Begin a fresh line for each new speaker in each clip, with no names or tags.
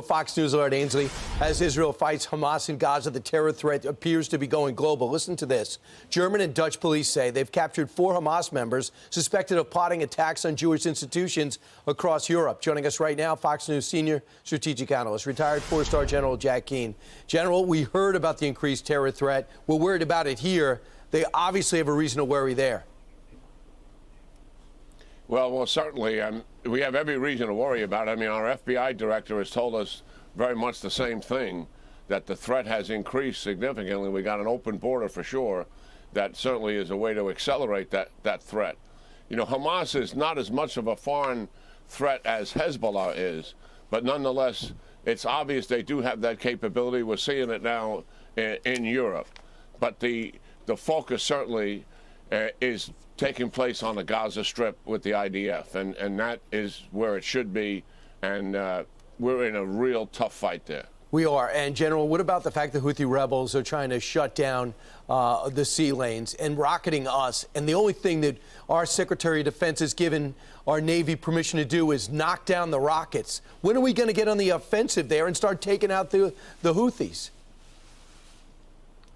Fox News alert, Ainsley. As Israel fights Hamas in Gaza, the terror threat appears to be going global. Listen to this. German and Dutch police say they've captured 4 Hamas members suspected of plotting attacks on Jewish institutions across Europe. Joining us right now, Fox News senior strategic analyst, retired 4-star General Jack Keane. General, we heard about the increased terror threat. We're worried about it here. They obviously have a reason to worry there.
Well, certainly, we have every reason to worry about it. I mean, our FBI director has told us very much the same thing, that the threat has increased significantly. We got an open border for sure. That certainly is a way to accelerate that threat. You know, Hamas is not as much of a foreign threat as Hezbollah is, but nonetheless, it's obvious they do have that capability. We're seeing it now in Europe. But the focus certainly is taking place on the Gaza Strip with the IDF, and that is where it should be, and we're in a real tough fight there.
We are. And, General, what about the fact the Houthi rebels are trying to shut down the sea lanes and rocketing us? And the only thing that our Secretary of Defense has given our Navy permission to do is knock down the rockets. When are we going to get on the offensive there and start taking out the Houthis?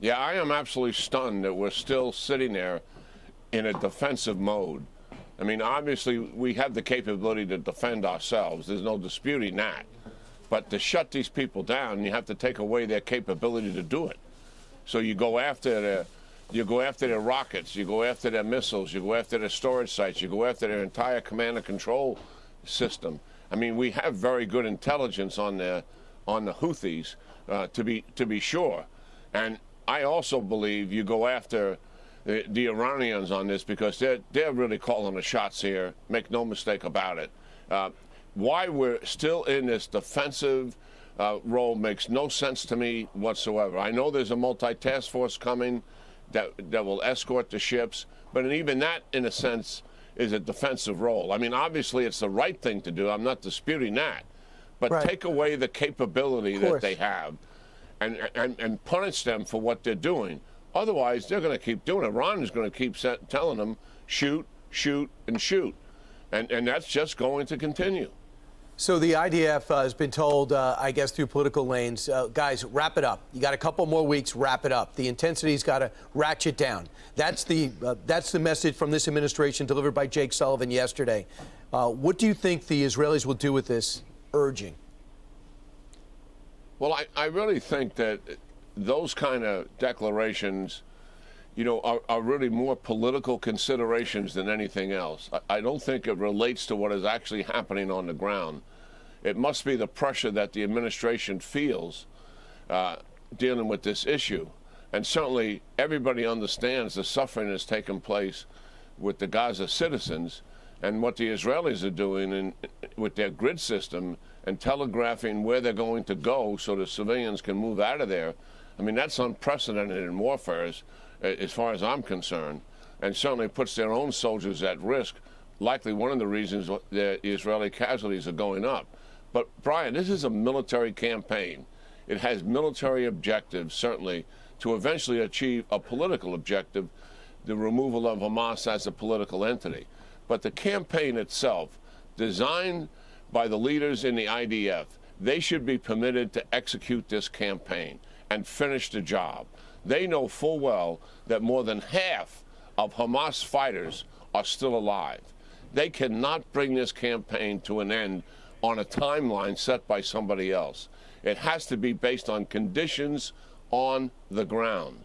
Yeah, I am absolutely stunned that we're still sitting there in a defensive mode. I mean, obviously, we have the capability to defend ourselves. There's no disputing that. But to shut these people down, you have to take away their capability to do it. So you go after their rockets, you go after their missiles, you go after their storage sites, you go after their entire command and control system. I mean, we have very good intelligence on the Houthis, to be sure. And I also believe you go after the Iranians on this, because they're really calling the shots here. Make no mistake about it. Why we're still in this defensive role makes no sense to me whatsoever. I know there's a multi-task force coming that will escort the ships, but even that, in a sense, is a defensive role. I mean, obviously, it's the right thing to do. I'm not disputing that. But
right.
Take away the capability that they have and punish them for what they're doing. Otherwise, they're going to keep doing it. Iran is going to keep telling them, shoot, shoot, and shoot. And that's just going to continue.
So the IDF has been told, I guess, through political lanes, guys, wrap it up. You got a couple more weeks, wrap it up. The intensity's got to ratchet down. That's the message from this administration delivered by Jake Sullivan yesterday. What do you think the Israelis will do with this urging?
Well, I really think that those kind of declarations, you know, are really more political considerations than anything else. I don't think it relates to what is actually happening on the ground. It must be the pressure that the administration feels dealing with this issue. And certainly everybody understands the suffering that's taken place with the Gaza citizens, and what the Israelis are doing with their grid system and telegraphing where they're going to go so the civilians can move out of there. I mean, that's unprecedented in warfare as far as I'm concerned, and certainly puts their own soldiers at risk, likely one of the reasons the Israeli casualties are going up. But, Brian, this is a military campaign. It has military objectives, certainly, to eventually achieve a political objective, the removal of Hamas as a political entity. But the campaign itself, designed by the leaders in the IDF, they should be permitted to execute this campaign and finish the job. They know full well that more than half of Hamas fighters are still alive. They cannot bring this campaign to an end on a timeline set by somebody else. It has to be based on conditions on the ground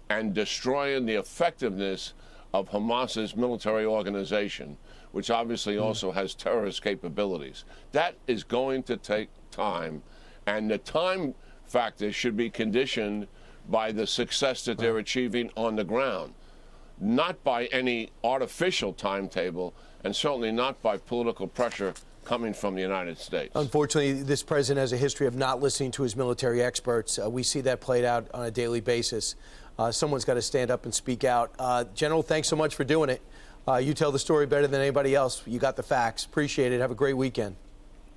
and destroying the effectiveness of Hamas's military organization, which obviously also has terrorist capabilities. That is going to take time, and the time factor should be conditioned by the success that they're achieving on the ground, not by any artificial timetable, and certainly not by political pressure coming from the United States.
Unfortunately, this president has a history of not listening to his military experts. We see that played out on a daily basis. Someone's got to stand up and speak out. General, thanks so much for doing it. You tell the story better than anybody else. You got the facts. Appreciate it. Have a great weekend.